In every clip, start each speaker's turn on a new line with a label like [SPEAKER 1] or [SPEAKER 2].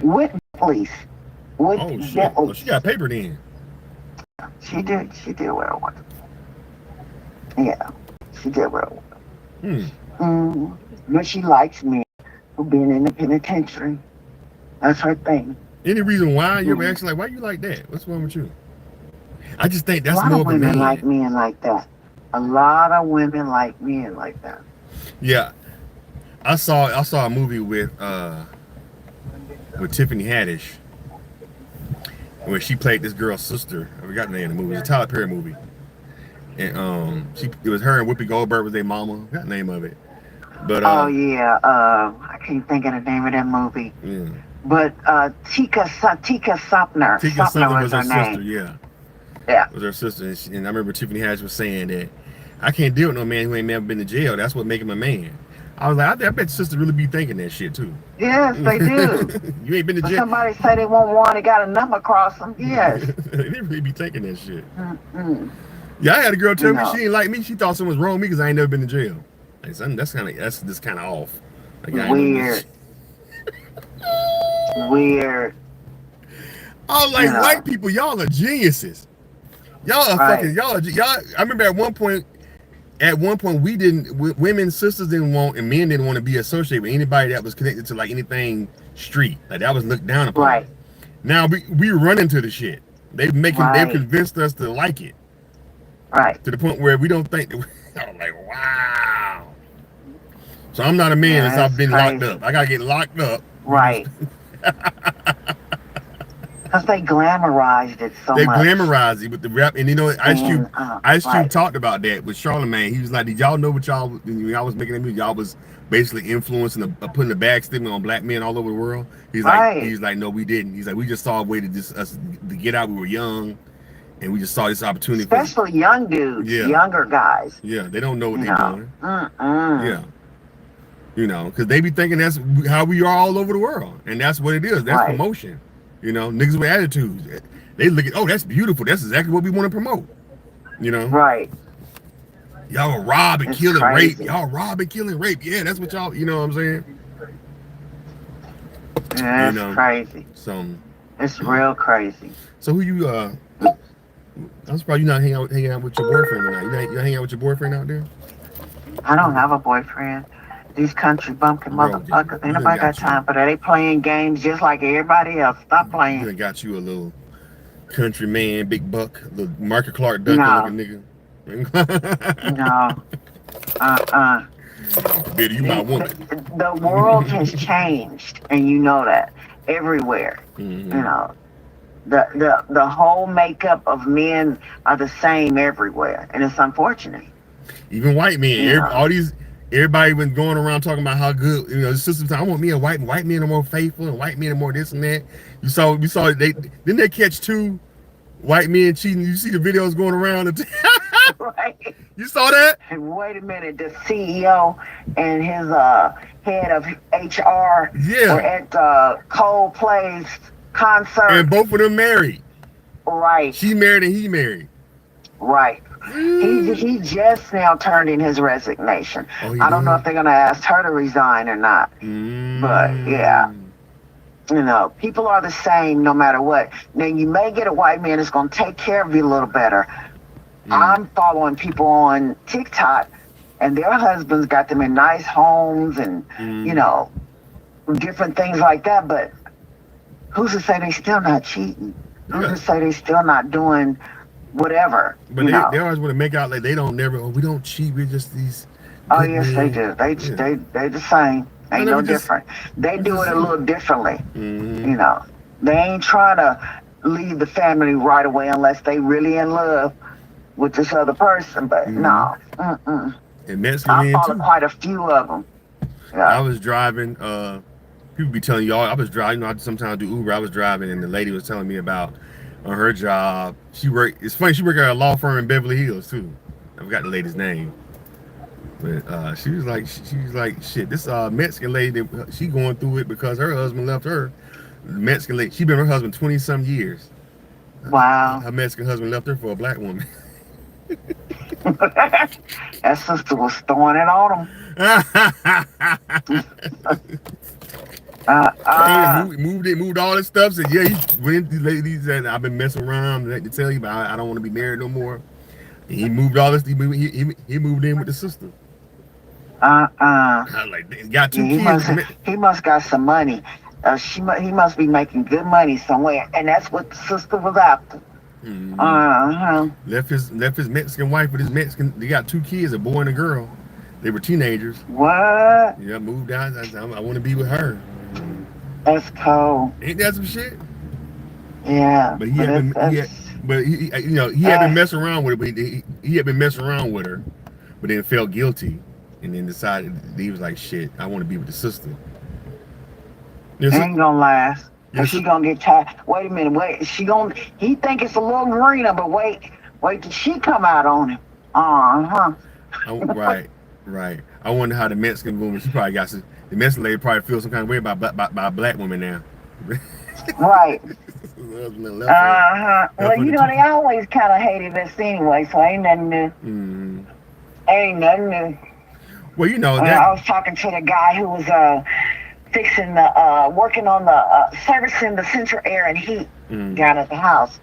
[SPEAKER 1] with police. With
[SPEAKER 2] Oh shit! Oh, she
[SPEAKER 1] police.
[SPEAKER 2] got paper then.
[SPEAKER 1] She did. She did well with it. Yeah, she did well with
[SPEAKER 2] Hmm.
[SPEAKER 1] it. But she likes me for being in the penitentiary. That's her thing.
[SPEAKER 2] Any reason why you ever
[SPEAKER 1] Mm.
[SPEAKER 2] asking like why you like that? What's wrong with you? I just think
[SPEAKER 1] A
[SPEAKER 2] that's
[SPEAKER 1] lot
[SPEAKER 2] more
[SPEAKER 1] of
[SPEAKER 2] of a
[SPEAKER 1] women like
[SPEAKER 2] man.
[SPEAKER 1] men like that. A lot of women like men like that.
[SPEAKER 2] Yeah, I saw a movie with Tiffany Haddish where she played this girl's sister. I forgot the name of the movie. It was a Tyler Perry movie, and it was her and Whoopi Goldberg was their mama. I forgot the name of it, but
[SPEAKER 1] Oh yeah, I can't think of the name of that movie.
[SPEAKER 2] yeah,
[SPEAKER 1] But Tika Sopner,
[SPEAKER 2] Tika
[SPEAKER 1] Sopner
[SPEAKER 2] Sumpter
[SPEAKER 1] was
[SPEAKER 2] was her
[SPEAKER 1] her
[SPEAKER 2] sister.
[SPEAKER 1] name.
[SPEAKER 2] Yeah,
[SPEAKER 1] Yeah,
[SPEAKER 2] was her sister, and I remember Tiffany Haddish was saying that I can't deal with no man who ain't never been to jail. That's what make him a man. I was like, I bet your sister really be thinking that shit too.
[SPEAKER 1] yes, they do.
[SPEAKER 2] You ain't been to
[SPEAKER 1] When
[SPEAKER 2] jail.
[SPEAKER 1] somebody say they want one, they got a number across them. Yes.
[SPEAKER 2] They really be thinking that shit.
[SPEAKER 1] Mm-mm.
[SPEAKER 2] Yeah, I had a girl
[SPEAKER 1] You
[SPEAKER 2] tell me
[SPEAKER 1] know,
[SPEAKER 2] she didn't like me. She thought something was wrong with me because I ain't never been to jail. Like, son, that's just kind of off. Like, I ain't know this.
[SPEAKER 1] weird, weird.
[SPEAKER 2] I was
[SPEAKER 1] You
[SPEAKER 2] like, white
[SPEAKER 1] know,
[SPEAKER 2] people, y'all are geniuses. Y'all are
[SPEAKER 1] right,
[SPEAKER 2] fucking y'all. I remember at one point. At one point, we didn't. Women, sisters didn't want, and men didn't want to be associated with anybody that was connected to like anything street. Like that was looked down upon.
[SPEAKER 1] right,
[SPEAKER 2] Now we run into the shit. They've
[SPEAKER 1] right,
[SPEAKER 2] convinced us to like it
[SPEAKER 1] right.
[SPEAKER 2] to the point where we don't think that. I'm like, wow. So I'm not a man
[SPEAKER 1] Yeah,
[SPEAKER 2] as I've
[SPEAKER 1] that's
[SPEAKER 2] been locked
[SPEAKER 1] crazy.
[SPEAKER 2] up. I gotta get locked up.
[SPEAKER 1] Right, because they glamorized it so
[SPEAKER 2] They
[SPEAKER 1] much.
[SPEAKER 2] glamorize it with the rap, and you know,
[SPEAKER 1] And
[SPEAKER 2] Ice Cube
[SPEAKER 1] right,
[SPEAKER 2] talked about that with Charlamagne. He was like, "Did y'all know what y'all when y'all was making that music? Y'all was basically influencing, putting a bag stigma on black men all over the world."
[SPEAKER 1] right.
[SPEAKER 2] He's like, "No, we didn't." He's like, "We just saw a way to just us to get out. We were young, and we just saw this opportunity for."
[SPEAKER 1] Especially young dudes,
[SPEAKER 2] Yeah,
[SPEAKER 1] younger guys.
[SPEAKER 2] yeah. They don't know what
[SPEAKER 1] You
[SPEAKER 2] they're
[SPEAKER 1] know,
[SPEAKER 2] doing.
[SPEAKER 1] mm-mm.
[SPEAKER 2] Yeah, you know, because they be thinking that's how we are all over the world, and that's what it is. That's
[SPEAKER 1] Right,
[SPEAKER 2] promotion. You know, niggas with attitudes. They look at, oh, that's beautiful. That's exactly what we want to promote. You know,
[SPEAKER 1] right.
[SPEAKER 2] y'all are rob and
[SPEAKER 1] It's
[SPEAKER 2] kill and rape.
[SPEAKER 1] crazy.
[SPEAKER 2] Y'all rob and kill and rape. Yeah, that's what y'all. You know what I'm saying?
[SPEAKER 1] Yeah,
[SPEAKER 2] You
[SPEAKER 1] it's
[SPEAKER 2] know.
[SPEAKER 1] crazy.
[SPEAKER 2] So,
[SPEAKER 1] It's real crazy.
[SPEAKER 2] so who you? I'm surprised you're not hanging out with your boyfriend tonight. You hanging out with your boyfriend out there,
[SPEAKER 1] I don't have a boyfriend. These country bumpkin
[SPEAKER 2] bro?
[SPEAKER 1] motherfuckers, ain't
[SPEAKER 2] We done
[SPEAKER 1] nobody got
[SPEAKER 2] got you.
[SPEAKER 1] time for that. They playing games just like everybody else. Stop
[SPEAKER 2] We
[SPEAKER 1] playing.
[SPEAKER 2] done got you a little country man, big buck, the Marker Clark Duncan
[SPEAKER 1] No,
[SPEAKER 2] looking nigga.
[SPEAKER 1] no, uh-uh.
[SPEAKER 2] Bitty, you my woman.
[SPEAKER 1] The world has changed, and you know that everywhere. You
[SPEAKER 2] Hmm.
[SPEAKER 1] know, the whole makeup of men are the same everywhere, and it's unfortunate.
[SPEAKER 2] Even white men,
[SPEAKER 1] You know,
[SPEAKER 2] everybody been going around talking about how good, you know, the system. I want me a white men are more faithful, and white men are more this and that. We saw they didn't they catch two white men cheating. You see the videos going around.
[SPEAKER 1] right?
[SPEAKER 2] You saw that?
[SPEAKER 1] And wait a minute, the CEO and his head of HR were
[SPEAKER 2] Yeah,
[SPEAKER 1] at Coldplay's
[SPEAKER 2] and
[SPEAKER 1] concert.
[SPEAKER 2] both of them married.
[SPEAKER 1] Right,
[SPEAKER 2] She married and he married.
[SPEAKER 1] right. He
[SPEAKER 2] Mm.
[SPEAKER 1] he just now turned in his resignation.
[SPEAKER 2] Oh, he
[SPEAKER 1] I don't know if
[SPEAKER 2] did.
[SPEAKER 1] they're gonna ask her to resign or not. But yeah,
[SPEAKER 2] Mm.
[SPEAKER 1] people are the same no matter what. Now you may get a white man that's gonna take care of you a little better.
[SPEAKER 2] Mm.
[SPEAKER 1] I'm following people on TikTok, and their husbands got them in nice homes and you
[SPEAKER 2] Mm.
[SPEAKER 1] know different things like that. But who's to say they still not cheating? Who's
[SPEAKER 2] Yeah,
[SPEAKER 1] to say they still not doing whatever?
[SPEAKER 2] but they always want to make out like they don't never. Oh, we don't cheat. We're just these
[SPEAKER 1] Oh
[SPEAKER 2] good
[SPEAKER 1] yes, they
[SPEAKER 2] men.
[SPEAKER 1] do. They
[SPEAKER 2] Yeah.
[SPEAKER 1] they the same.
[SPEAKER 2] I
[SPEAKER 1] Ain't
[SPEAKER 2] know
[SPEAKER 1] no different. They
[SPEAKER 2] we
[SPEAKER 1] do
[SPEAKER 2] just
[SPEAKER 1] it a
[SPEAKER 2] saying.
[SPEAKER 1] little differently.
[SPEAKER 2] Mm-hmm.
[SPEAKER 1] You know, they ain't trying to leave the family right away unless they really in love with this other person. But
[SPEAKER 2] Mm-hmm.
[SPEAKER 1] no, mm-mm.
[SPEAKER 2] And Mexican
[SPEAKER 1] I
[SPEAKER 2] men
[SPEAKER 1] follow
[SPEAKER 2] too.
[SPEAKER 1] quite a few of them.
[SPEAKER 2] I
[SPEAKER 1] Yeah.
[SPEAKER 2] was driving. People be telling y'all I was driving. You know, I sometimes do Uber. I was driving, and the lady was telling me about on her job. She worked. It's funny. She worked at a law firm in Beverly Hills too. I forgot the lady's name, but she was like, shit. This Mexican lady, she going through it because her husband left her. The Mexican lady. She been with her husband 20 some years.
[SPEAKER 1] Wow.
[SPEAKER 2] Her Mexican husband left her for a black woman.
[SPEAKER 1] That sister was throwing it on them.
[SPEAKER 2] Came and moved all this stuff. Said, yeah, he went. These ladies said, I've been messing around. To tell you, but I don't want to be married no more. And he moved all this. He moved in with the sister. I was like, he got
[SPEAKER 1] Yeah,
[SPEAKER 2] two kids.
[SPEAKER 1] he must got some money. He must be making good money somewhere, and that's what the sister was after.
[SPEAKER 2] Left his Mexican wife with his Mexican. They got two kids, a boy and a girl. They were teenagers.
[SPEAKER 1] What?
[SPEAKER 2] Yeah, moved out. I want to be with her.
[SPEAKER 1] That's cold.
[SPEAKER 2] Ain't that some shit?
[SPEAKER 1] Yeah.
[SPEAKER 2] But he had been messing around with her. But he had been messing around with her, but then felt guilty, and then decided he was like, shit, I want to be with the sister.
[SPEAKER 1] Ain't gonna last. Cause she gonna get tired. Wait a minute. Wait. He think it's a little greener, but wait till she come out on him.
[SPEAKER 2] Right. I wonder how the Mexican woman. She probably got some. The Mexican lady probably feels some kind of way about black women now.
[SPEAKER 1] Right. Well, they always kind of hated us anyway, so ain't nothing new.
[SPEAKER 2] Mm-hmm.
[SPEAKER 1] Ain't nothing new.
[SPEAKER 2] Well,
[SPEAKER 1] I was talking to the guy who was fixing the working on the servicing the central air and heat down at the house,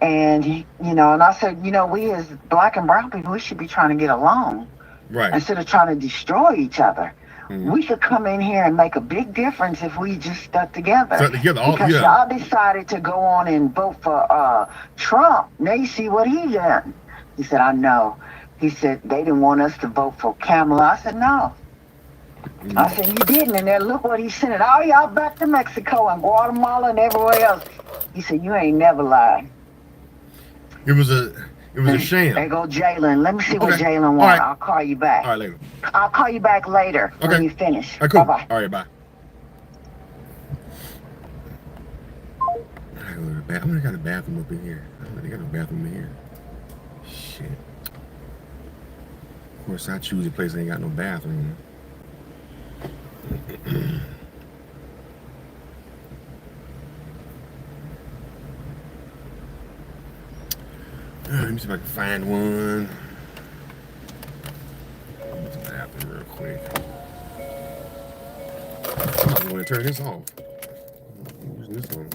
[SPEAKER 1] and and I said, we as black and brown people, we should be trying to get along,
[SPEAKER 2] right?
[SPEAKER 1] Instead of trying to destroy each other.
[SPEAKER 2] Mm-hmm.
[SPEAKER 1] We could come in here and make a big difference if we just stuck together. Because
[SPEAKER 2] yeah.
[SPEAKER 1] y'all decided to go on and vote for Trump. Now you see what he done. He said, I know. He said, they didn't want us to vote for Kamala. I said, no. Mm-hmm. I said, you didn't. And then look what he sent all y'all back to Mexico and Guatemala and everywhere else. He said, you ain't never lied.
[SPEAKER 2] It was a sham.
[SPEAKER 1] There go Jalen. Let me see what Jalen wants. Right. I'll call you back.
[SPEAKER 2] All right, later.
[SPEAKER 1] I'll call you back later when you finish.
[SPEAKER 2] All right, cool.
[SPEAKER 1] Bye-bye.
[SPEAKER 2] All right, bye. I gotta go to the bathroom. I only got a bathroom up in here. I don't really got no bathroom in here. Shit. Of course, I choose a place that ain't got no bathroom. Let me see if I can find one. Let me bathroom real quick. I'm going to turn this off. I'm using this one.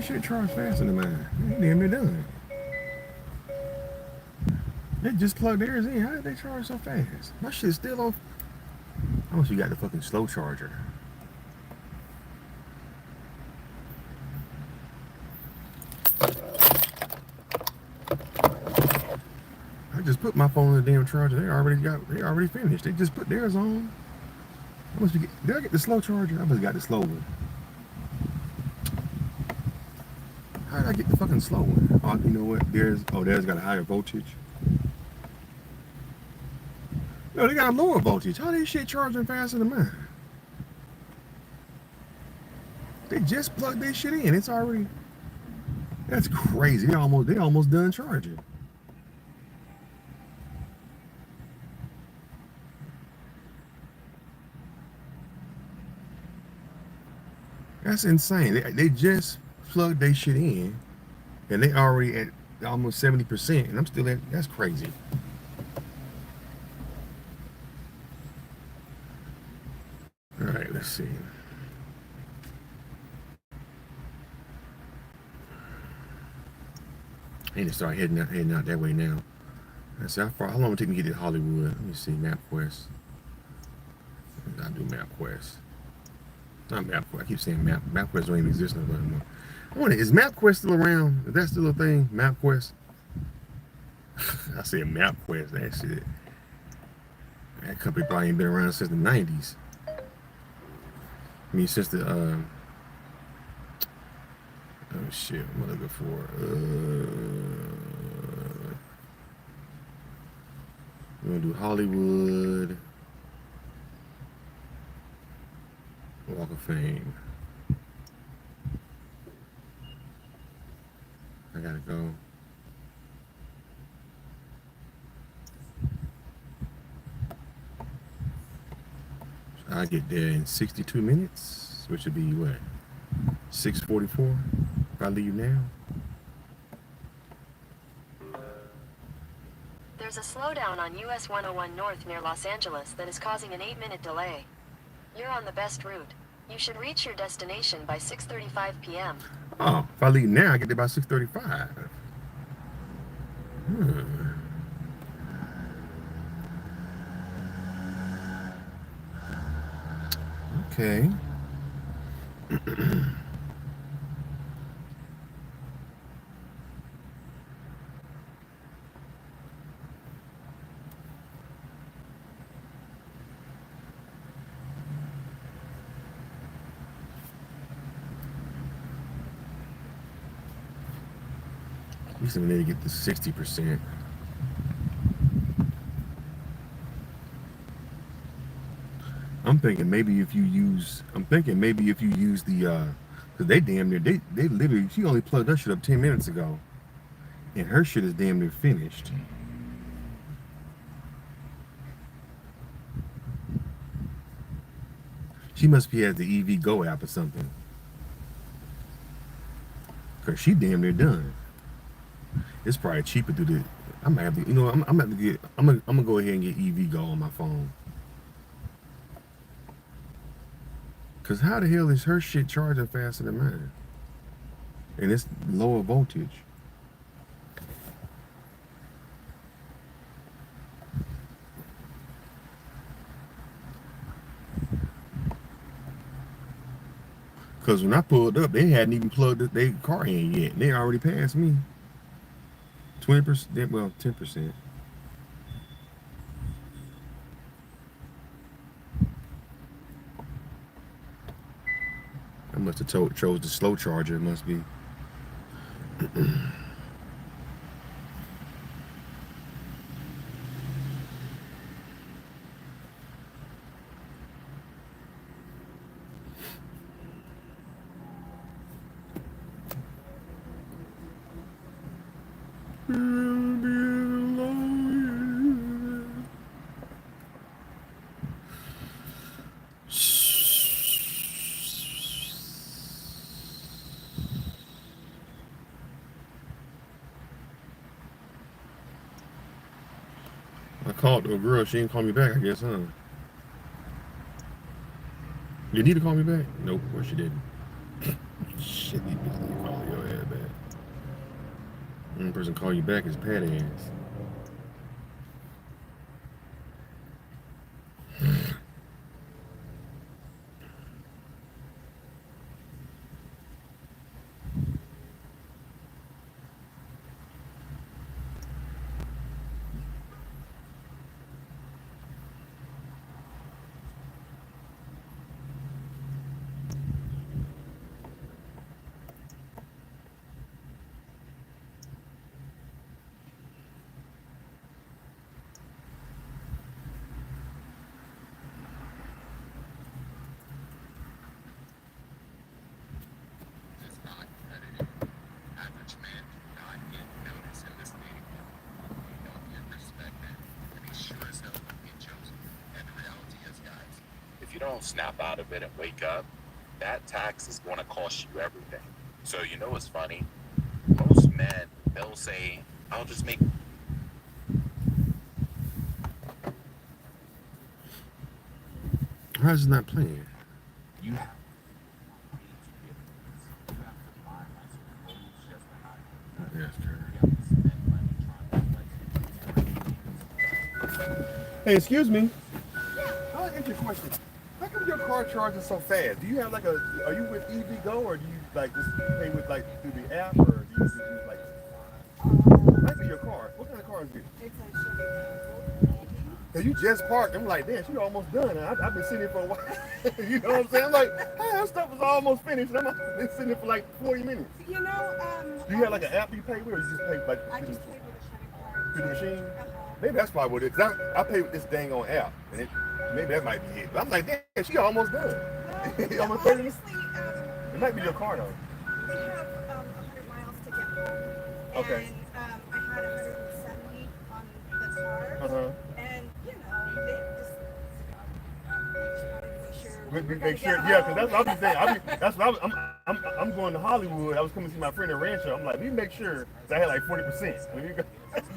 [SPEAKER 2] shit charge faster than mine? They damn near done. They just plugged theirs in. How did they charge so fast? My shit's still on. How much you got the fucking slow charger? I just put my phone in the damn charger. They already finished. They just put theirs on. How much you get? Did I get the slow charger? I must have got the slow one. How did I get the fucking slow one? Oh, you know what? Theirs got a higher voltage. No, they got a lower voltage. How they shit charging faster than mine? They just plugged their shit in. It's already. That's crazy. They almost done charging. That's insane. They just plugged their shit in, and they already at almost 70%, and I'm still at. That's crazy. All right, let's see. I need to start heading out that way now. Let's see how long will it take me to get to Hollywood? Let me see, MapQuest. I do MapQuest. Not MapQuest. I keep saying MapQuest don't even exist no more. I wonder, is MapQuest still around? Is that still a thing? MapQuest? I said MapQuest. That shit. That company probably ain't been around since the 90s. I mean, since the oh shit, what am I looking for? We're gonna do Hollywood Walk of Fame. I gotta go. So I get there in 62 minutes, which would be what? 6:44 if I leave now.
[SPEAKER 3] There's a slowdown on US 101 North near Los Angeles that is causing an 8-minute delay. You're on the best route. You should reach your destination by 6:35 p.m.
[SPEAKER 2] Oh, if I leave now, I get there by 6:35. Okay. At least we need to get to 60%. I'm thinking maybe if you use the cause they damn near they literally, she only plugged her shit up 10 minutes ago, and her shit is damn near finished. She must be at the EV Go app or something, cause she damn near done. It's probably cheaper to do. I might have to, you know, I'm gonna go ahead and get EV Go on my phone. Cause how the hell is her shit charging faster than mine? And it's lower voltage. Cause when I pulled up, they hadn't even plugged their car in yet. They already passed me. 20%, well, 10%. I must have chose the slow charger. It must be. I called the girl. She didn't call me back, I guess, huh? You need to call me back? Nope, well, she didn't. Shit, you call your ass back. One person call you back is Pat ass.
[SPEAKER 4] If you don't snap out of it and wake up, that tax is going to cost you everything. So you know what's funny? Most men, they'll say, I'll just make...
[SPEAKER 2] Why is it not playing?
[SPEAKER 4] You have...
[SPEAKER 2] Yes, hey, excuse me. I want to ask you a question. How come your car charges so fast? Do you have like are you with EVgo or do you like just pay with like through the app or do you just use like, might be your car. What kind of car is it?
[SPEAKER 5] It's a Chevy.
[SPEAKER 2] Cause you just parked. I'm like, damn, she almost done. I've been sitting here for a while. You know what I'm saying? I'm like, hey, that stuff was almost finished. And I've been sitting here for like 40 minutes.
[SPEAKER 5] You know,
[SPEAKER 2] Do you have like an app you pay with or you just pay like
[SPEAKER 5] I just paid with a credit card.
[SPEAKER 2] through the machine? Maybe that's probably what it is. 'Cause I pay with this dang on app. And maybe that might be it. But I'm like, damn, she almost done. Almost 30 minutes.
[SPEAKER 5] Honestly,
[SPEAKER 2] It might be your car though.
[SPEAKER 5] we have 100 miles to get home.
[SPEAKER 2] Okay.
[SPEAKER 5] And I had 170 on the car.
[SPEAKER 2] Uh-huh.
[SPEAKER 5] And, you know, they just wanted to make sure.
[SPEAKER 2] We
[SPEAKER 5] were
[SPEAKER 2] make
[SPEAKER 5] gonna
[SPEAKER 2] sure,
[SPEAKER 5] get
[SPEAKER 2] yeah,
[SPEAKER 5] home.
[SPEAKER 2] because that's what I'm saying. That's what I'm going to Hollywood. I was coming to see my friend in Rancho. I'm like, we make sure that I had like 40%. When you go,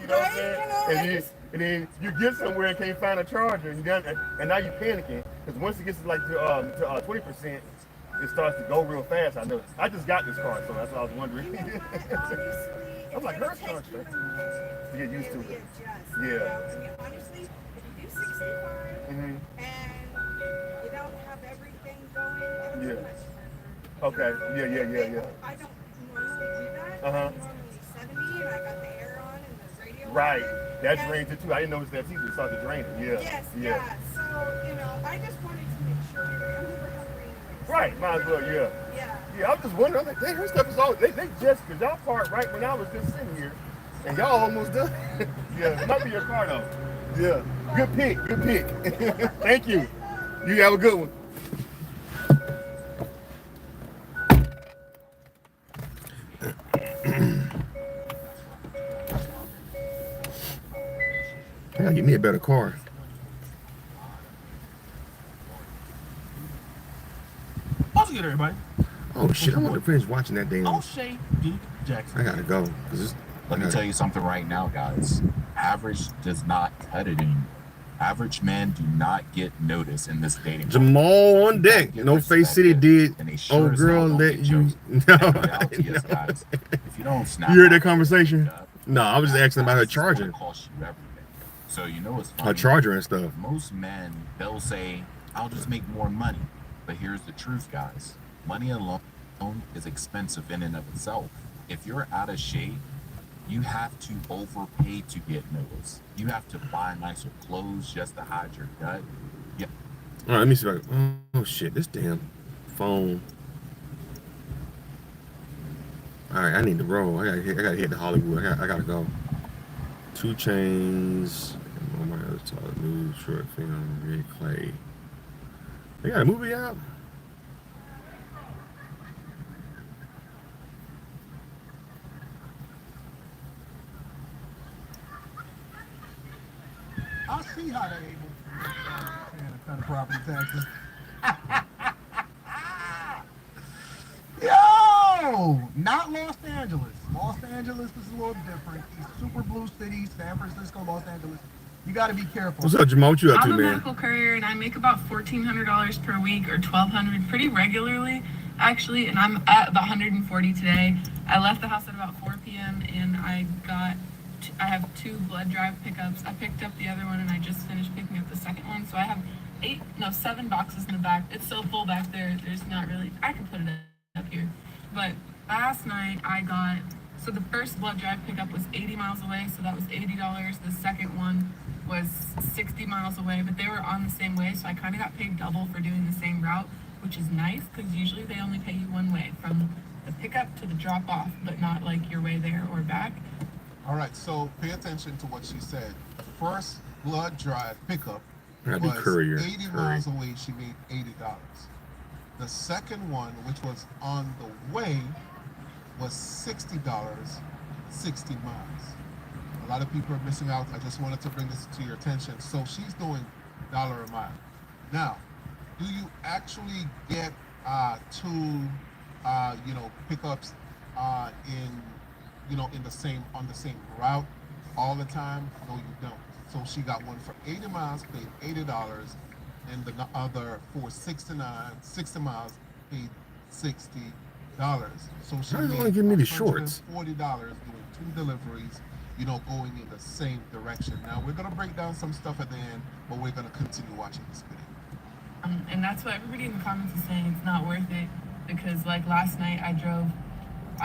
[SPEAKER 2] you know what I'm saying?
[SPEAKER 5] Right, you know,
[SPEAKER 2] And then you get somewhere and can't find a charger, and now you're panicking because once it gets to like to 20%, it starts to go real fast. I know. I just got this car, so that's what I was wondering.
[SPEAKER 5] You know what? Honestly,
[SPEAKER 2] I'm like,
[SPEAKER 5] it's gonna
[SPEAKER 2] her
[SPEAKER 5] take
[SPEAKER 2] charge
[SPEAKER 5] you
[SPEAKER 2] to
[SPEAKER 5] a
[SPEAKER 2] get used to
[SPEAKER 5] minute
[SPEAKER 2] it.
[SPEAKER 5] readjust,
[SPEAKER 2] Yeah.
[SPEAKER 5] You know? I mean, honestly, if you do 65
[SPEAKER 2] Mhm.
[SPEAKER 5] and you don't have everything going, it'll
[SPEAKER 2] Yeah.
[SPEAKER 5] be much further.
[SPEAKER 2] Okay. Yeah.
[SPEAKER 5] I don't normally do that.
[SPEAKER 2] Uh-huh.
[SPEAKER 5] I'm normally 70 and I got the air on and the radio
[SPEAKER 2] Right.
[SPEAKER 5] on.
[SPEAKER 2] That
[SPEAKER 5] And-
[SPEAKER 2] drains it too. I didn't notice that either. It started draining. Yeah.
[SPEAKER 5] Yes,
[SPEAKER 2] Yeah.
[SPEAKER 5] yeah. So, you know, I just wanted to make sure we were hungry anyways.
[SPEAKER 2] Right. Might as well. Yeah.
[SPEAKER 5] Yeah.
[SPEAKER 2] Yeah, I was just wondering. I'm like, dang, her stuff is all. They just, because y'all parked right when I was just sitting here, and y'all almost done. Yeah, it might be your car though. Yeah, good pick, good pick. Thank you. You have a good one. I gotta get me a better car.
[SPEAKER 6] What's good, everybody?
[SPEAKER 2] Oh shit, I'm gonna finish watching that damn.
[SPEAKER 6] O'Shea Geek
[SPEAKER 2] I
[SPEAKER 6] Jackson.
[SPEAKER 2] gotta go. 'Cause
[SPEAKER 4] Let me tell you something right now, guys. Average does not cut it anymore. Average men do not get notice in this dating.
[SPEAKER 2] Jamal on deck. No Face City did.
[SPEAKER 4] And they sure
[SPEAKER 2] Oh
[SPEAKER 4] as hell
[SPEAKER 2] girl,
[SPEAKER 4] don't
[SPEAKER 2] let
[SPEAKER 4] get
[SPEAKER 2] you.
[SPEAKER 4] chosen.
[SPEAKER 2] No,
[SPEAKER 4] And the reality is,
[SPEAKER 2] no.
[SPEAKER 4] guys, if you don't snap
[SPEAKER 2] You heard that
[SPEAKER 4] out,
[SPEAKER 2] conversation?
[SPEAKER 4] up,
[SPEAKER 2] No, I was just asking about her
[SPEAKER 4] it's gonna
[SPEAKER 2] charger,
[SPEAKER 4] cost you everything. So you know what's
[SPEAKER 2] her
[SPEAKER 4] funny?
[SPEAKER 2] charger and stuff.
[SPEAKER 4] Most men, they'll say, I'll just make more money. But here's the truth, guys. Money alone is expensive in and of itself. If you're out of shape, you have to overpay to get noticed. You have to buy nicer clothes just to hide your gut. Yeah.
[SPEAKER 2] All right, let me see if I. Oh shit, this damn phone. All right, I need to roll. I gotta hit the Hollywood. I gotta go. 2 Chainz. On my other side, new short film, Red Clay. They got a movie out.
[SPEAKER 6] I see how they're able paying a ton of property taxes. Yo! Not Los Angeles. Los Angeles is a little different. It's super blue city, San Francisco, Los Angeles. You got to be careful.
[SPEAKER 2] What's up, Jamal? What you up to,
[SPEAKER 7] I'm a
[SPEAKER 2] man?
[SPEAKER 7] medical courier and I make about $1,400 per week or $1,200 pretty regularly. actually, and I'm at about 140 today. I left the house at about 4 p.m. and I have 2 blood drive pickups. I picked up the other one and I just finished picking up the second one. So I have 7 boxes in the back. It's so full back there. There's not really, I can put it up here. But last night so the first blood drive pickup was 80 miles away. So that was $80. The second one was 60 miles away, but they were on the same way. So I kind of got paid double for doing the same route, which is nice because usually they only pay you one way from the pickup to the drop off, but not like your way there or back.
[SPEAKER 8] All right, so pay attention to what she said. The first blood drive pickup
[SPEAKER 2] I do
[SPEAKER 8] was
[SPEAKER 2] courier.
[SPEAKER 8] 80 miles away. She made $80. The second one, which was on the way, was $60, 60 miles. A lot of people are missing out. I just wanted to bring this to your attention. So she's doing $1 a mile. Now, do you actually get 2 pickups in the same route all the time? No, you don't. So she got one for 80 miles, paid $80, and the other for 60 miles, paid $60. So she
[SPEAKER 2] How you
[SPEAKER 8] made
[SPEAKER 2] gonna give me the shorts?
[SPEAKER 8] $140 doing 2 deliveries, going in the same direction. Now we're gonna break down some stuff at the end, but we're gonna continue watching this video.
[SPEAKER 7] And that's what everybody in the comments is saying. It's not worth it because like last night I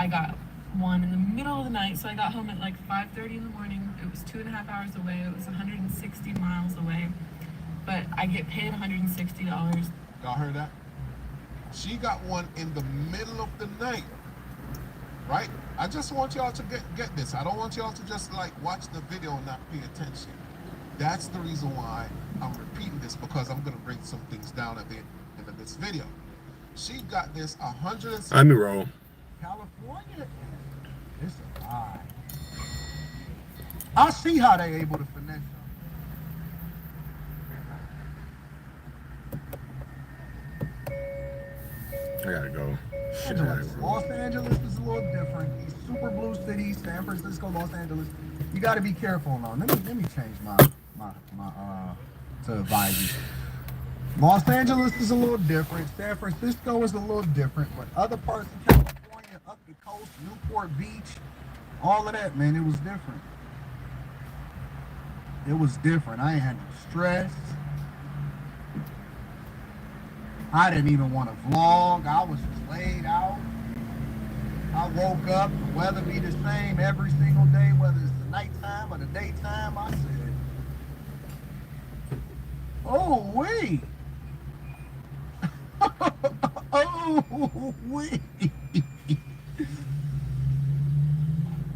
[SPEAKER 7] got one in the middle of the night, so I got home at like 5:30 in the morning. It was 2.5 hours away. It was 160 miles away, but I get paid $160.
[SPEAKER 8] Y'all heard that? She got one in the middle of the night, right? I just want y'all to get this. I don't want y'all to just like watch the video and not pay attention. That's the reason why I'm repeating this, because I'm gonna break some things down at the end of this video. She got this 160.
[SPEAKER 2] Let me roll.
[SPEAKER 6] California, it's a lie. I see how they able to finesse them.
[SPEAKER 2] I gotta go. Shit, I gotta go.
[SPEAKER 6] Los Angeles is a little different. These super blue cities, San Francisco, Los Angeles. You got to be careful now. Let me change my to Vibe. Los Angeles is a little different. San Francisco is a little different, but other parts of California, up the coast, Newport Beach, all of that, man, it was different. It was different. I ain't had no stress. I didn't even want to vlog. I was just laid out. I woke up, the weather be the same every single day, whether it's the nighttime or the daytime. I said, oh, wait. Oh, wait.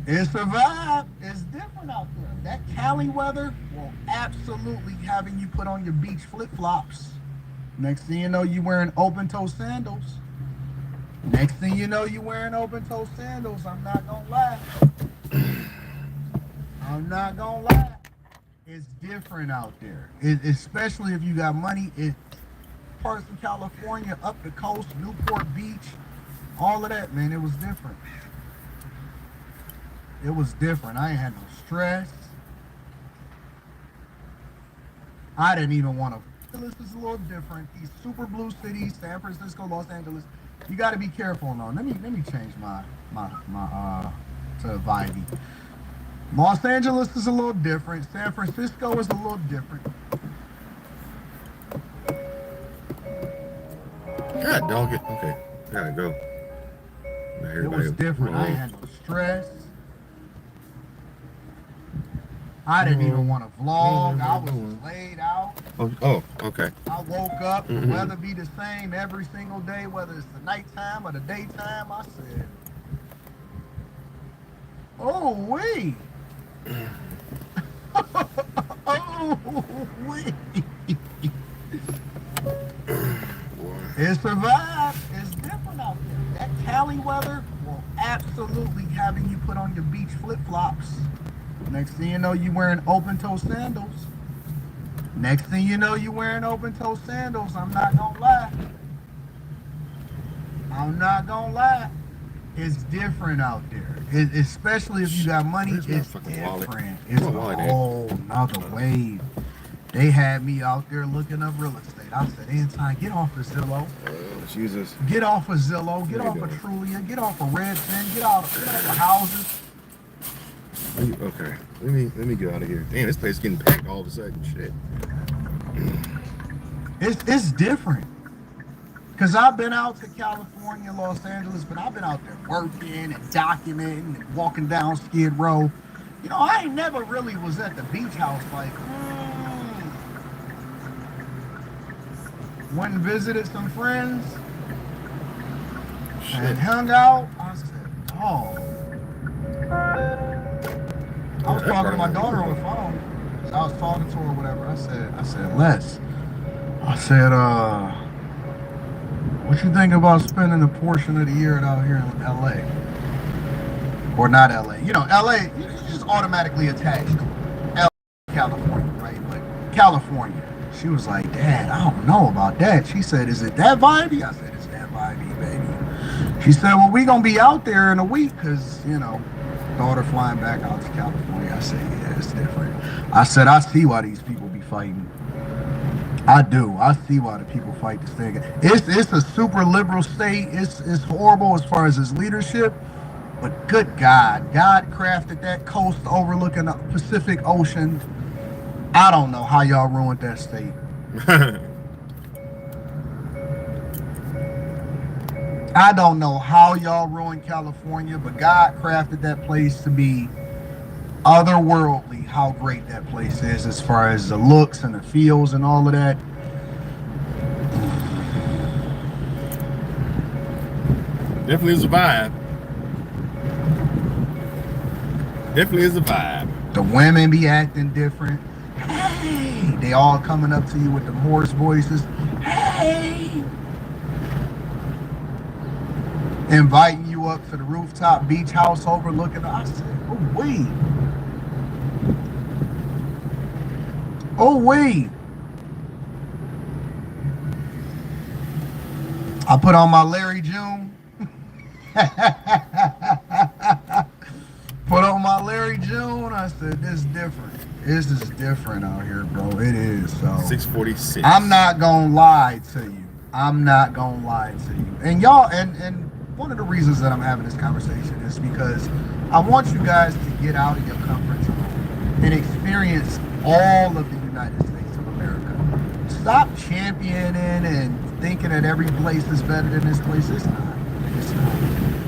[SPEAKER 6] It's a vibe. It's different out there. That Cali weather will absolutely having you put on your beach flip-flops. Next thing you know, you wearing open-toe sandals. Next thing you know, you wearing open-toe sandals. I'm not gonna lie. I'm not gonna lie. It's different out there. Especially if you got money. Parts of California, up the coast, Newport Beach, all of that, man, it was different. It was different. I ain't had no stress. I didn't even want to. This is a little different. These super blue cities, San Francisco, Los Angeles. You got to be careful now. Let me change my to Vibe. Los Angeles is a little different. San Francisco is a little different.
[SPEAKER 2] God dog it. Okay, gotta go. Now
[SPEAKER 6] It was different. I ain't had no stress. I didn't even want to vlog. I was just laid out.
[SPEAKER 2] Oh, okay.
[SPEAKER 6] I woke up, the weather be the same every single day, whether it's the nighttime or the daytime. I said, oh, wait. Oh, wait. It's a vibe. It's different out there. That Cali weather will absolutely having you put on your beach flip-flops. Next thing you know, you wearing open-toe sandals. Next thing you know, you wearing open-toe sandals. I'm not gonna lie. I'm not gonna lie. It's different out there. Especially if you got money, it's different. It's a whole nother wave. They had me out there looking up real estate. website. I said, Anton, get off of Zillow.
[SPEAKER 2] Oh, Jesus.
[SPEAKER 6] Get off of Zillow. Get
[SPEAKER 2] There
[SPEAKER 6] off
[SPEAKER 2] you
[SPEAKER 6] of
[SPEAKER 2] go.
[SPEAKER 6] Trulia. Get off of Redfin. Get off of houses.
[SPEAKER 2] Okay. Let me get out of here. Damn, this place is getting packed all of a sudden. Shit.
[SPEAKER 6] It's different. Cause I've been out to California, Los Angeles, but I've been out there working and documenting and walking down Skid Row. You know, I ain't never really was at the beach house like, went and visited some friends and
[SPEAKER 2] Shit.
[SPEAKER 6] hung out. I said, oh. I was talking to my daughter on the phone. I was talking to her or whatever. I said, Les. I said, what you think about spending a portion of the year out here in LA? Or not LA. You know, LA, you just automatically attached to LA, California, right? But California. She was like, Dad, I don't know about that. She said, is it that vibey? I said, it's that vibey, baby. She said, well, we gonna be out there in a week because, you know, daughter flying back out to California. I said, yeah, it's different. I said, I see why these people be fighting. I do. I see why the people fight this thing. It's a super liberal state. It's horrible as far as its leadership. But good God, God crafted that coast overlooking the Pacific Ocean. I don't know how y'all ruined that state. I don't know how y'all ruined California, but God crafted that place to be otherworldly, how great that place is as far as the looks and the feels and all of that.
[SPEAKER 2] Definitely is a vibe. Definitely is a vibe.
[SPEAKER 6] The women be acting different. Hey, they all coming up to you with the hoarse voices. Hey, inviting you up to the rooftop beach house overlooking. I said, oh wait. Oh wait. I put on my Larry June. Put on my Larry June. I said, this is different. This is different out here, bro. It is. So
[SPEAKER 2] 646.
[SPEAKER 6] I'm not gonna lie to you. I'm not gonna lie to you. And y'all, and one of the reasons that I'm having this conversation is because I want you guys to get out of your comfort zone and experience all of the United States of America. Stop championing and thinking that every place is better than this place. It's not. It's not.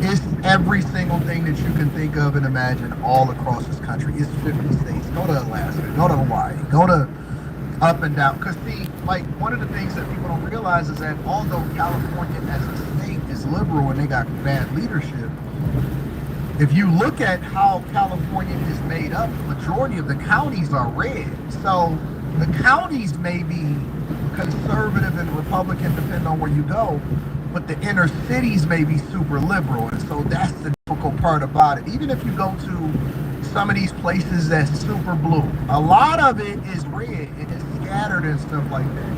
[SPEAKER 6] It's every single thing that you can think of and imagine all across this country. It's 50 states. Go to Alaska. Go to Hawaii. Go to up and down. Because see, like one of the things that people don't realize is that although California as a state is liberal and they got bad leadership, if you look at how California is made up, the majority of the counties are red. So the counties may be conservative and Republican, depending on where you go, but the inner cities may be super liberal. And so that's the difficult part about it. Even if you go to some of these places that's super blue, a lot of it is red and it's scattered and stuff like that.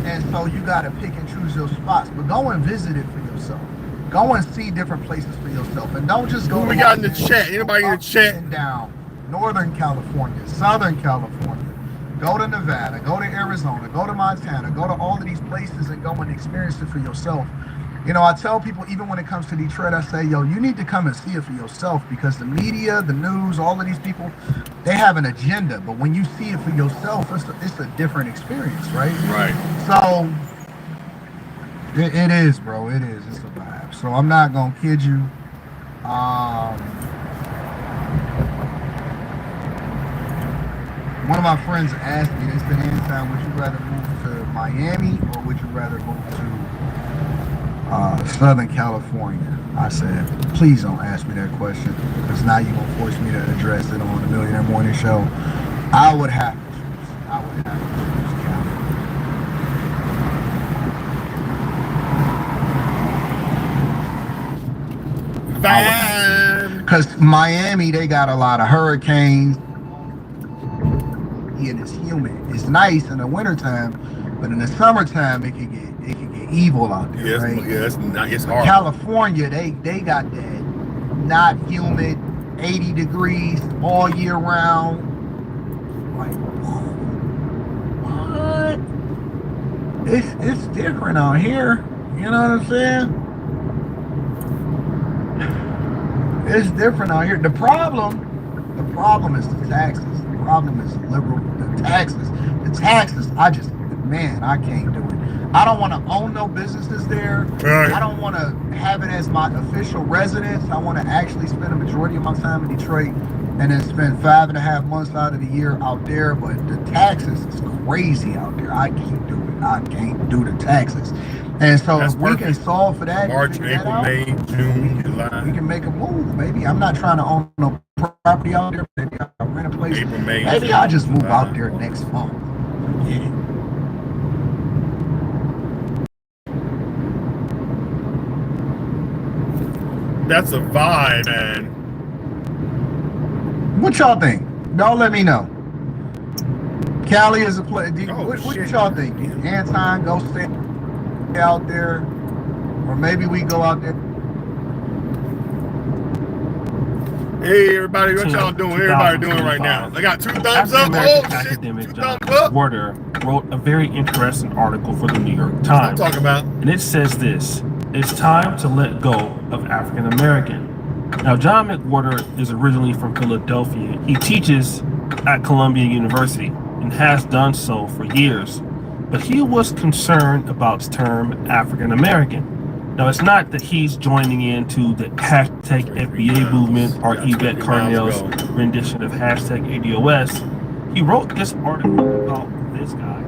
[SPEAKER 6] And so you got to pick and choose your spots, but go and visit it for yourself. Go and see different places for yourself, and don't just go.
[SPEAKER 2] Who
[SPEAKER 6] to
[SPEAKER 2] we got in the
[SPEAKER 6] Los
[SPEAKER 2] chat?
[SPEAKER 6] Angeles,
[SPEAKER 2] Anybody in the
[SPEAKER 6] up
[SPEAKER 2] chat?
[SPEAKER 6] and down, Northern California, Southern California. Go to Nevada, go to Arizona, go to Montana, go to all of these places and go and experience it for yourself. You know, I tell people, even when it comes to Detroit, I say, yo, you need to come and see it for yourself, because the media, the news, all of these people, they have an agenda. But when you see it for yourself, it's a different experience, right?
[SPEAKER 2] Right.
[SPEAKER 6] So it is, bro. It is. It's a vibe. So I'm not gonna kid you. One of my friends asked me, they said, Anton, would you rather move to Miami or would you rather move to Southern California? I said, please don't ask me that question, because now you're gonna force me to address it on the Millionaire Morning Show. I would have to choose. I would have to choose California. Because Miami, they got a lot of hurricanes. And it's humid. It's nice in the wintertime, but in the summertime it can get evil out there.
[SPEAKER 2] Yes,
[SPEAKER 6] right?
[SPEAKER 2] it's hard.
[SPEAKER 6] California, they got that not humid, 80 degrees all year round. Like what? it's different out here. You know what I'm saying? It's different out here. The problem is the taxes. The problem is liberal. The taxes. I can't do it. I don't want to own no businesses there.
[SPEAKER 2] Right.
[SPEAKER 6] I don't want to have it as my official residence. I want to actually spend a majority of my time in Detroit and then spend 5.5 months out of the year out there. But the taxes is crazy out there. I can't do it. I can't do the taxes. And so
[SPEAKER 2] That's
[SPEAKER 6] if we can
[SPEAKER 2] perfect.
[SPEAKER 6] solve for that,
[SPEAKER 2] March,
[SPEAKER 6] figure that
[SPEAKER 2] April,
[SPEAKER 6] out,
[SPEAKER 2] May, June,
[SPEAKER 6] we
[SPEAKER 2] July.
[SPEAKER 6] can make a move, baby. I'm not trying to own no property out there. Maybe I'll rent a place.
[SPEAKER 2] April, May,
[SPEAKER 6] Maybe
[SPEAKER 2] June,
[SPEAKER 6] I'll just move
[SPEAKER 2] July.
[SPEAKER 6] out there next fall. Yeah.
[SPEAKER 2] That's a vibe, man.
[SPEAKER 6] What y'all think? Y'all let me know. Cali is a place. What
[SPEAKER 2] shit.
[SPEAKER 6] y'all think? Anton, go stay out there, or maybe we go out there.
[SPEAKER 2] Hey, everybody, what y'all doing? Everybody doing right now? I got 2 thumbs up. Oh,
[SPEAKER 9] African-American
[SPEAKER 2] shit.
[SPEAKER 9] academic
[SPEAKER 2] 2
[SPEAKER 9] John
[SPEAKER 2] thumbs up.
[SPEAKER 9] Porter wrote a very interesting article for the New York
[SPEAKER 2] I'm
[SPEAKER 9] Times.
[SPEAKER 2] talking about.
[SPEAKER 9] And it says this: it's time to let go of African American. Now, John McWhorter is originally from Philadelphia. He teaches at Columbia University and has done so for years. But he was concerned about the term African American. Now, it's not that he's joining into the hashtag FBA movement or Yvette Carnell's rendition of hashtag ADOS. He wrote this article about this guy.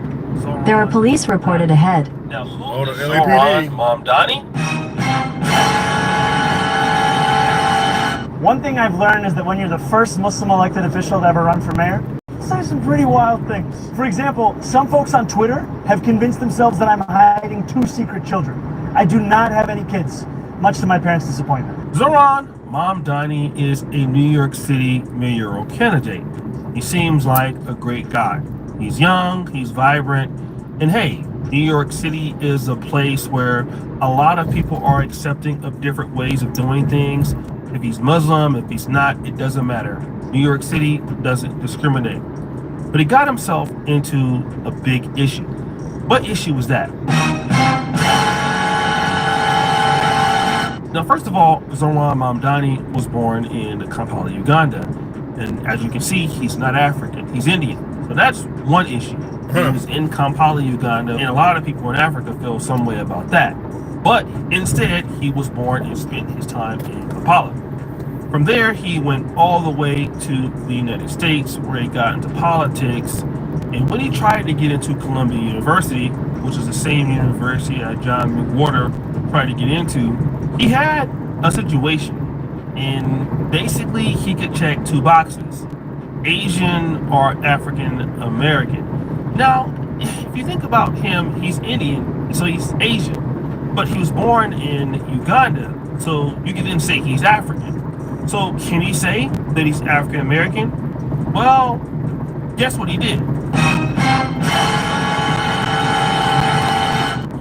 [SPEAKER 3] There are police reported ahead.
[SPEAKER 9] Now, who
[SPEAKER 2] Hold
[SPEAKER 9] is
[SPEAKER 2] on, LAPD.
[SPEAKER 9] Zoran Mamdani?
[SPEAKER 10] One thing I've learned is that when you're the first Muslim elected official to ever run for mayor, say some pretty wild things. For example, some folks on Twitter have convinced themselves that I'm hiding 2 secret children. I do not have any kids, much to my parents' disappointment.
[SPEAKER 9] Zoran Mamdani is a New York City mayoral candidate. He seems like a great guy. He's young, he's vibrant, and hey, New York City is a place where a lot of people are accepting of different ways of doing things. If he's Muslim, if he's not, it doesn't matter. New York City doesn't discriminate. But he got himself into a big issue. What issue was that? Now, first of all, Zoran Mamdani was born in Kampala, Uganda. And as you can see, he's not African, he's Indian. So that's one issue. He was in Kampala, Uganda, and a lot of people in Africa feel some way about that. But instead, he was born and spent his time in Kampala. From there, he went all the way to the United States, where he got into politics. And when he tried to get into Columbia University, which is the same university that John McWhorter tried to get into, he had a situation. And basically, he could check 2 boxes: Asian or African American. Now, if you think about him, he's Indian, so he's Asian. But he was born in Uganda, so you can then say he's African. So can he say that he's African American? Well, guess what he did?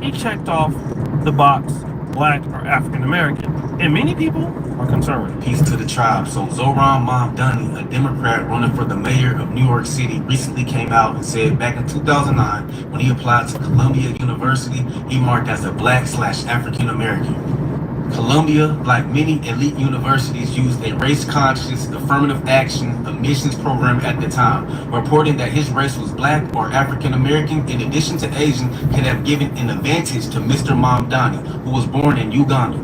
[SPEAKER 9] He checked off the box Black or African American, and many people are concerned.
[SPEAKER 11] Peace to the tribe. So Zoran Mamdani, a Democrat running for the mayor of New York City, recently came out and said back in 2009, when he applied to Columbia University, he marked as a Black/African American. Columbia, like many elite universities, used a race-conscious affirmative action admissions program at the time, reporting that his race was Black or African American, in addition to Asian, could have given an advantage to Mr. Mamdani, who was born in Uganda.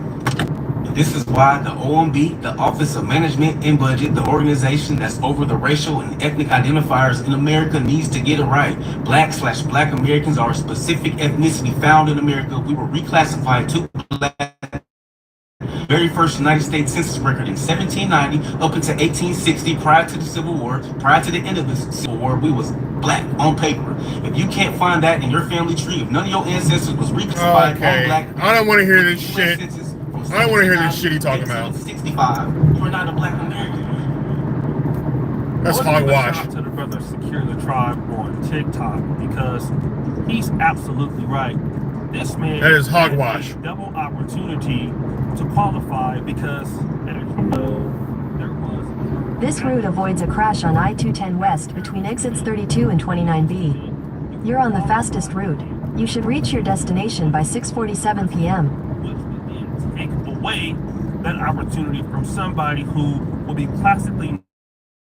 [SPEAKER 11] And this is why the OMB, the Office of Management and Budget, the organization that's over the racial and ethnic identifiers in America, needs to get it right. Black/Black Americans are a specific ethnicity found in America. We were reclassified to Black. Very first United States Census record in 1790 up until 1860, prior to the Civil War, prior to the end of the Civil War, we was Black on paper. If you can't find that in your family tree, if none of your ancestors was reclassified on Black,
[SPEAKER 2] I don't want to hear this shit. I don't want to hear this shit he talking about.
[SPEAKER 11] 65, you are not a Black American.
[SPEAKER 2] That's hogwash.
[SPEAKER 9] Shout out to the brother Secure the Tribe on TikTok, because he's absolutely right. This man
[SPEAKER 2] That is hogwash.
[SPEAKER 9] had a double opportunity to qualify, because as you know, there was.
[SPEAKER 3] This route avoids a crash on I-210 West between exits 32 and 29B. You're on the fastest route. You should reach your destination by 6:47 p.m.
[SPEAKER 9] which would then take away that opportunity from somebody who will be classically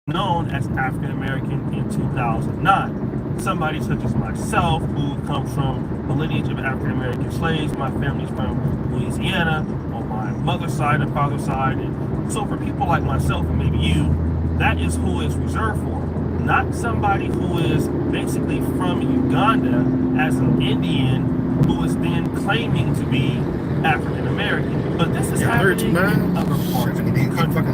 [SPEAKER 9] known as African American in 2009. Somebody such as myself, who comes from the lineage of African American slaves. My family's from Louisiana on my mother's side and father's side. And so for people like myself and maybe you, that is who it's reserved for. Not somebody who is basically from Uganda as an Indian who is then claiming to be African American. But this is happening in other parts of the country.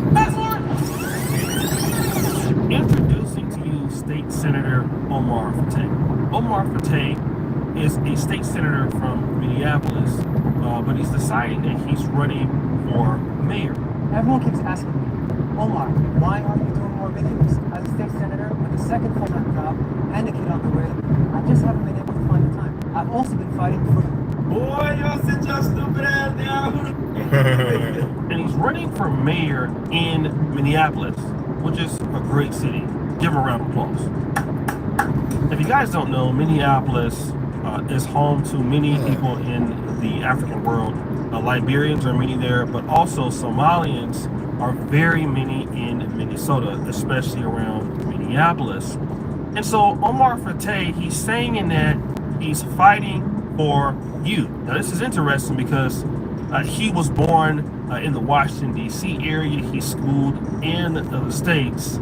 [SPEAKER 9] Introducing to you State Senator Omar Fateh. Omar Fateh is a state senator from Minneapolis, but he's deciding that he's running for mayor.
[SPEAKER 5] Everyone keeps asking me, Omar, why aren't you doing more videos? As a state senator with a second full-time job and a kid on the way, I just haven't been able to find the time. I've also been fighting for...
[SPEAKER 11] Boy, y'all sit your stupid ass down.
[SPEAKER 9] And he's running for mayor in Minneapolis, which is a great city. Give him a round of applause. If you guys don't know, Minneapolis is home to many people in the African world. Liberians are many there, but also Somalians are very many in Minnesota, especially around Minneapolis. And so Omar Fateh, he's saying in that he's fighting for you. Now this is interesting because he was born in the Washington, D.C. area. He schooled in the States.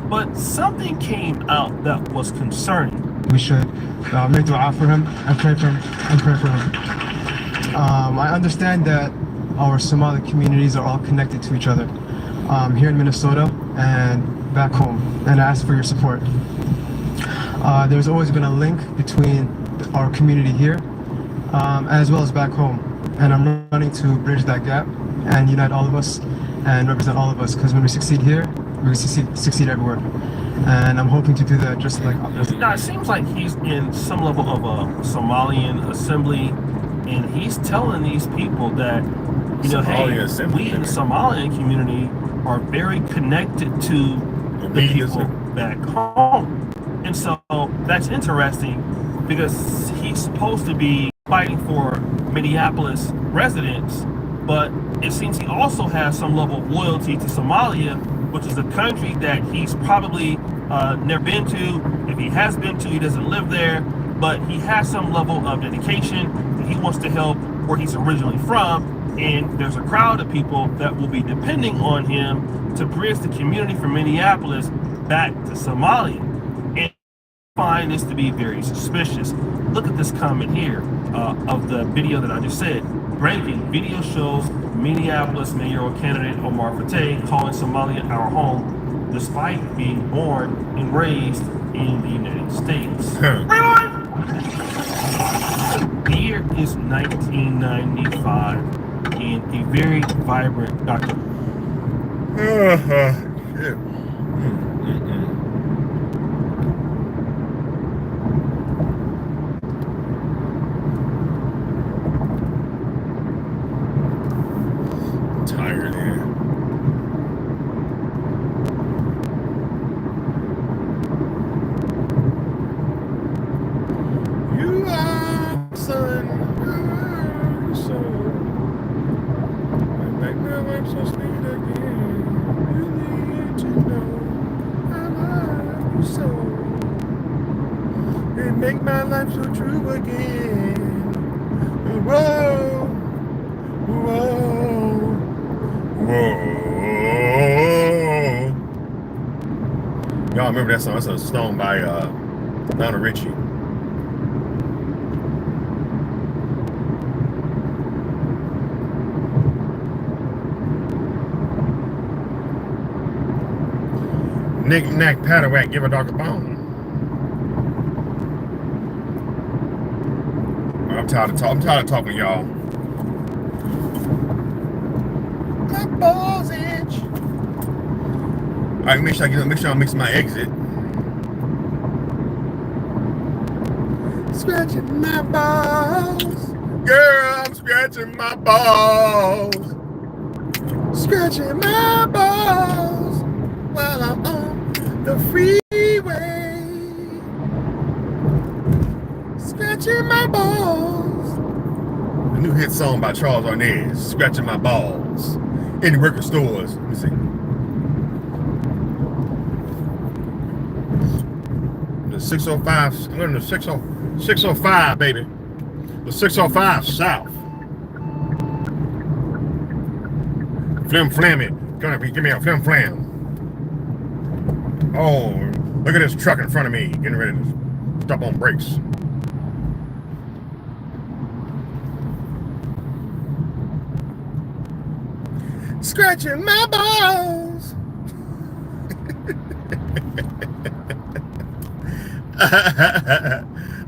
[SPEAKER 9] But something came out that was concerning.
[SPEAKER 5] We should make dua for him and pray for him. I understand that our Somali communities are all connected to each other here in Minnesota and back home, and I ask for your support. There's always been a link between our community here as well as back home, and I'm running to bridge that gap and unite all of us and represent all of us, because when we succeed here, we succeed everywhere. And I'm hoping to do that just like others.
[SPEAKER 9] Now, it seems like he's in some level of a Somalian assembly, and he's telling these people that, you know, hey, we in the Somalian community are very connected to the people back home. And so that's interesting because he's supposed to be fighting for Minneapolis residents, but it seems he also has some level of loyalty to Somalia, which is a country that he's probably never been to. If he has been to, he doesn't live there, but he has some level of dedication. He wants to help where he's originally from, and there's a crowd of people that will be depending on him to bridge the community from Minneapolis back to Somalia. And I find this to be very suspicious. Look at this comment here of the video that I just said. Breaking: video shows Minneapolis mayoral candidate Omar Fateh calling Somalia our home, despite being born and raised in the United States. The year is 1995, and a very vibrant Dr.
[SPEAKER 2] Tired here. You are sun, and make my life so sweet again. You need to know I love you so, and make my life so true again. Whoa, whoa, whoa. Y'all remember that song? That's a song by Lionel Richie. Knick knack paddywhack, give a dog a bone. I'm tired of talking, y'all. My balls itch. All right, make sure I mix my exit. Scratching my balls, girl. I'm scratching my balls. Scratching my balls while I'm on the freeway. Scratching my balls. The new hit song by Charles Arnaz, Scratching My Balls. In the record stores. Let me see. The 605, I'm in the 605, baby. The 605 South. Flim flammy. Give me a flim flam. Oh, look at this truck in front of me. Getting ready to stop on brakes. Scratching my balls.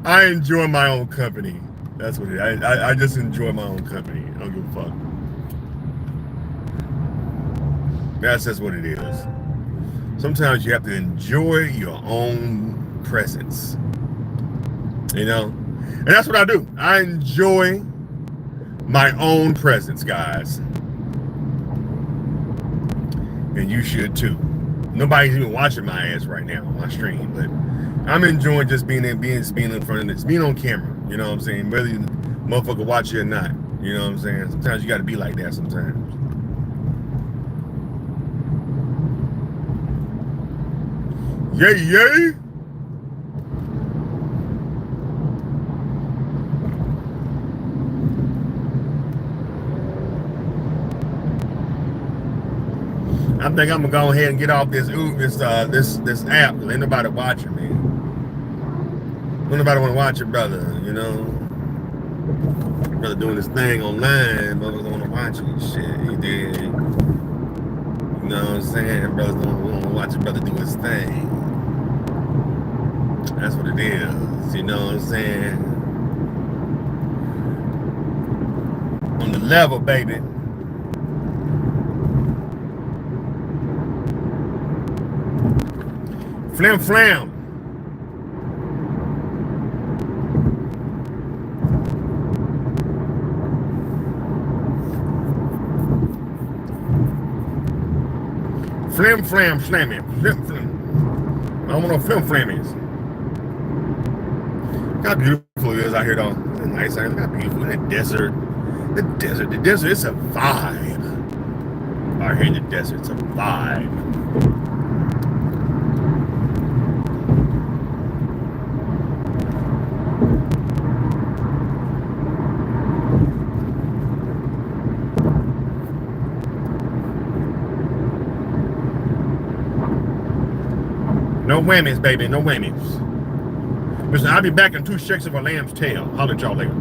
[SPEAKER 2] I enjoy my own company. That's what it is. I just enjoy my own company. I don't give a fuck. That's just what it is. Sometimes you have to enjoy your own presence. You know? And that's what I do. I enjoy my own presence, guys. And you should too. Nobody's even watching my ass right now on my stream, but I'm enjoying just being in front of this, being on camera. You know what I'm saying? Whether you motherfucker watch you or not. You know what I'm saying? Sometimes you got to be like that sometimes. Yay, yay! I think I'm gonna go ahead and get off this app. Ain't nobody watching me. Ain't nobody wanna watch it, brother. You know, brother doing this thing online. Brothers don't wanna watch it. Shit, he did. You know what I'm saying? Brothers don't wanna watch it. Brother do his thing. That's what it is. You know what I'm saying? On the level, baby. Flim flam. Flim flam slammy. Flim flam. I don't want no flim flammies. Look how beautiful it is out here though. It's nice out here. Look how beautiful in the desert. The desert, it's a vibe. Out here in the desert, it's a vibe. No whammies, baby, no whammies. Listen, I'll be back in 2 shakes of a lamb's tail. Holler at y'all later.